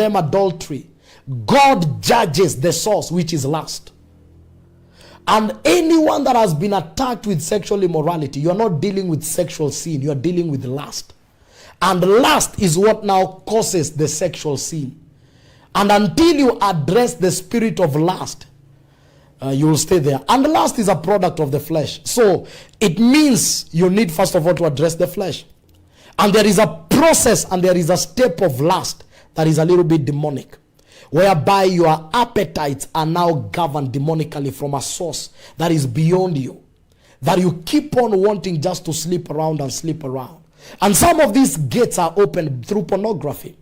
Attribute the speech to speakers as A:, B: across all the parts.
A: them adultery, God judges the source, which is lust. And anyone that has been attacked with sexual immorality, you're not dealing with sexual sin, you're dealing with lust. And lust is what now causes the sexual sin. And until you address the spirit of lust, you will stay there. And lust is a product of the flesh. So it means you need first of all to address the flesh. And there is a process and there is a step of lust that is a little bit demonic, whereby your appetites are now governed demonically from a source that is beyond you, that you keep on wanting just to sleep around and sleep around. And some of these gates are opened through pornography,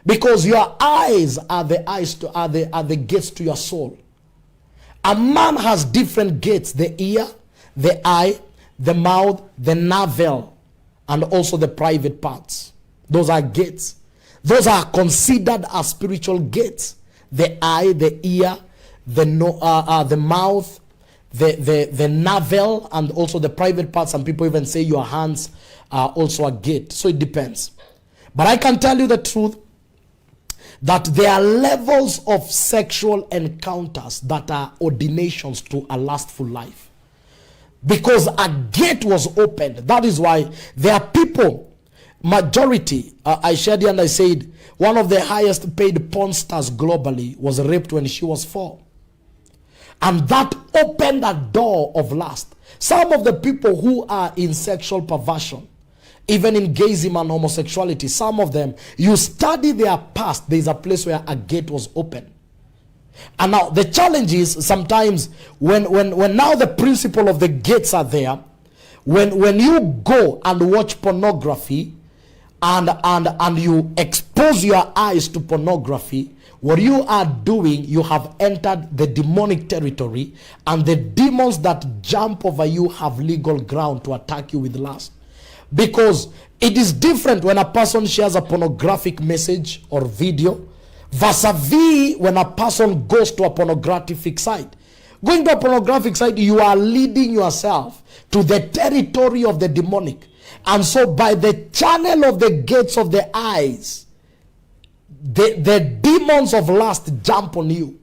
A: because your eyes are the gates to your soul. A man has different gates: the ear, the eye, the mouth, the navel, and also the private parts. Those are gates. Those are considered as spiritual gates. The eye, the ear, the mouth, the navel, and also the private parts. Some people even say your hands are also a gate. So it depends. But I can tell you the truth, that there are levels of sexual encounters that are ordinations to a lustful life. Because a gate was opened. That is why there are people, majority, I shared here and I said, one of the highest paid porn stars globally was raped when she was 4. And that opened a door of lust. Some of the people who are in sexual perversion, even in gayism and homosexuality, some of them, you study their past, there's a place where a gate was open. And now the challenge is sometimes when now the principle of the gates are there, when you go and watch pornography and you expose your eyes to pornography, what you are doing, you have entered the demonic territory, and the demons that jump over you have legal ground to attack you with lust. Because it is different when a person shares a pornographic message or video, vis-a-vis when a person goes to a pornographic site. Going to a pornographic site, you are leading yourself to the territory of the demonic. And so by the channel of the gates of the eyes, the demons of lust jump on you.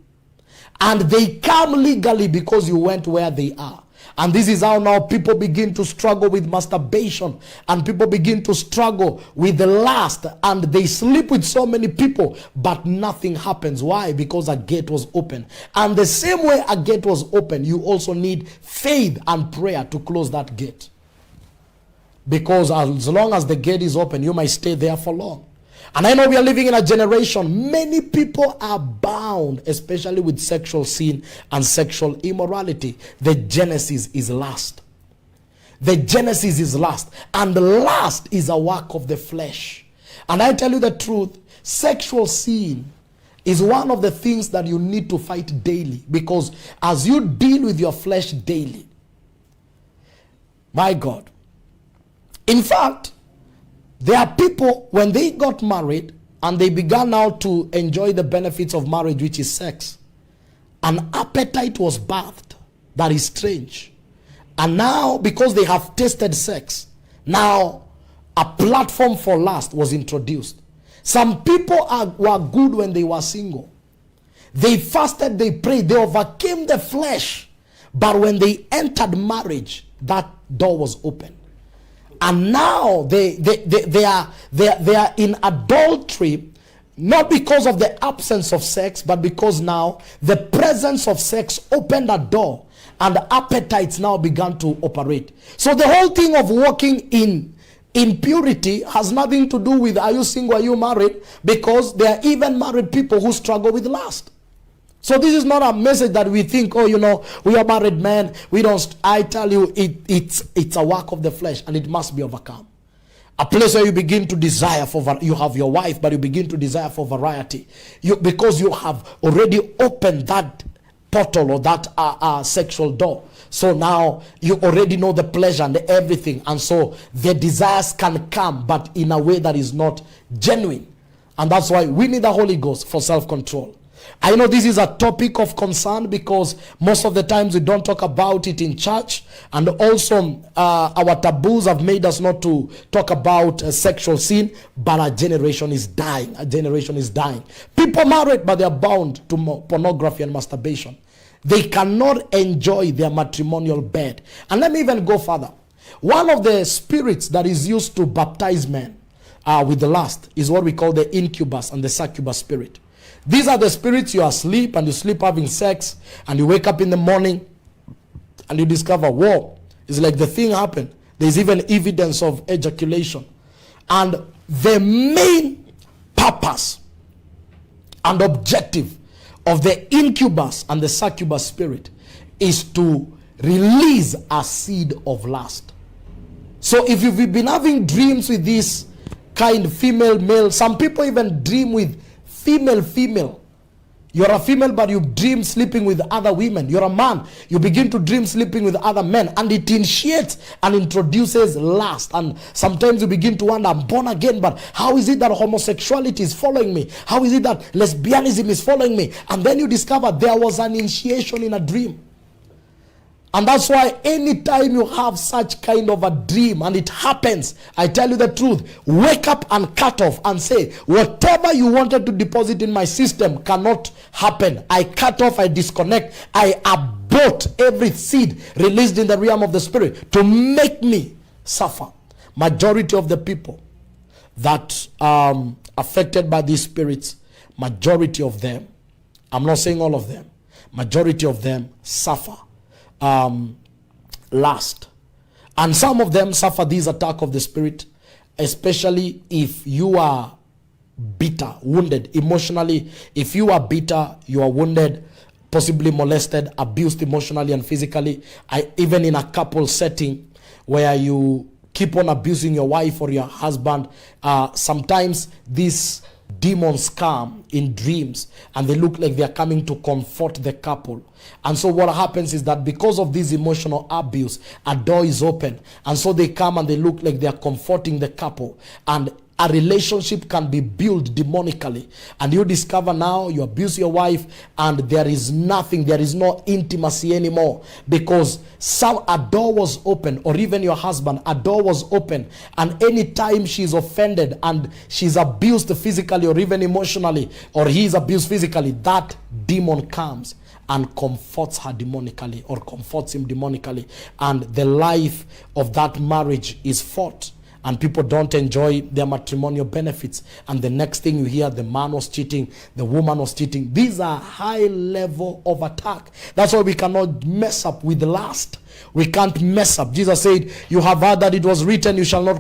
A: And they come legally because you went where they are. And this is how now people begin to struggle with masturbation, and people begin to struggle with the lust, and they sleep with so many people, but nothing happens. Why? Because a gate was open. And the same way a gate was open, you also need faith and prayer to close that gate. Because as long as the gate is open, you might stay there for long. And I know we are living in a generation, many people are bound, especially with sexual sin and sexual immorality. The genesis is lust. The genesis is lust. And lust is a work of the flesh. And I tell you the truth, sexual sin is one of the things that you need to fight daily. Because as you deal with your flesh daily, my God, in fact, there are people, when they got married and they began now to enjoy the benefits of marriage, which is sex, an appetite was birthed that is strange. And now, because they have tasted sex, now a platform for lust was introduced. Some people were good when they were single. They fasted, they prayed, they overcame the flesh. But when they entered marriage, that door was open. And now they are in adultery, not because of the absence of sex, but because now the presence of sex opened a door and the appetites now began to operate. So the whole thing of walking in purity has nothing to do with are you single, are you married, because there are even married people who struggle with lust. So this is not a message that we think, oh, you know, we are married men. We don't. I tell you, it's a work of the flesh, and it must be overcome. A place where you begin to desire for, you have your wife, but you begin to desire for variety. Because you have already opened that portal or that sexual door. So now you already know the pleasure and everything. And so the desires can come, but in a way that is not genuine. And that's why we need the Holy Ghost for self-control. I know this is a topic of concern because most of the times we don't talk about it in church, and also our taboos have made us not to talk about sexual sin, but our generation is dying. Our generation is dying. People married, but they are bound to pornography and masturbation. They cannot enjoy their matrimonial bed. And let me even go further. One of the spirits that is used to baptize men with the lust is what we call the incubus and the succubus spirit. These are the spirits you are asleep and you sleep having sex and you wake up in the morning and you discover, whoa, it's like the thing happened. There's even evidence of ejaculation. And the main purpose and objective of the incubus and the succubus spirit is to release a seed of lust. So if you've been having dreams with this kind, female, male, some people even dream with female. You're a female, but you dream sleeping with other women. You're a man, you begin to dream sleeping with other men, and it initiates and introduces lust. And sometimes you begin to wonder, I'm born again, but how is it that homosexuality is following me? How is it that lesbianism is following me? And then you discover there was an initiation in a dream. And that's why anytime you have such kind of a dream and it happens, I tell you the truth, wake up and cut off and say, whatever you wanted to deposit in my system cannot happen. I cut off, I disconnect, I abort every seed released in the realm of the spirit to make me suffer. Majority of the people that affected by these spirits, majority of them, I'm not saying all of them, majority of them suffer lust. And some of them suffer these attacks of the spirit, especially if you are bitter, wounded emotionally. If you are bitter, you are wounded, possibly molested, abused emotionally and physically. Even in a couple setting where you keep on abusing your wife or your husband, sometimes these demons come in dreams and they look like they are coming to comfort the couple. And so what happens is that because of this emotional abuse, a door is open, and so they come and they look like they are comforting the couple, and a relationship can be built demonically. And you discover now you abuse your wife and there is nothing, there is no intimacy anymore, because a door was open, or even your husband, a door was open, and anytime she's offended and she's abused physically or even emotionally, or he is abused physically, that demon comes and comforts her demonically or comforts him demonically, and the life of that marriage is fought. And people don't enjoy their matrimonial benefits. And the next thing you hear, the man was cheating, the woman was cheating. These are high level of attack. That's why we cannot mess up with lust. We can't mess up. Jesus said, you have heard that it was written, you shall not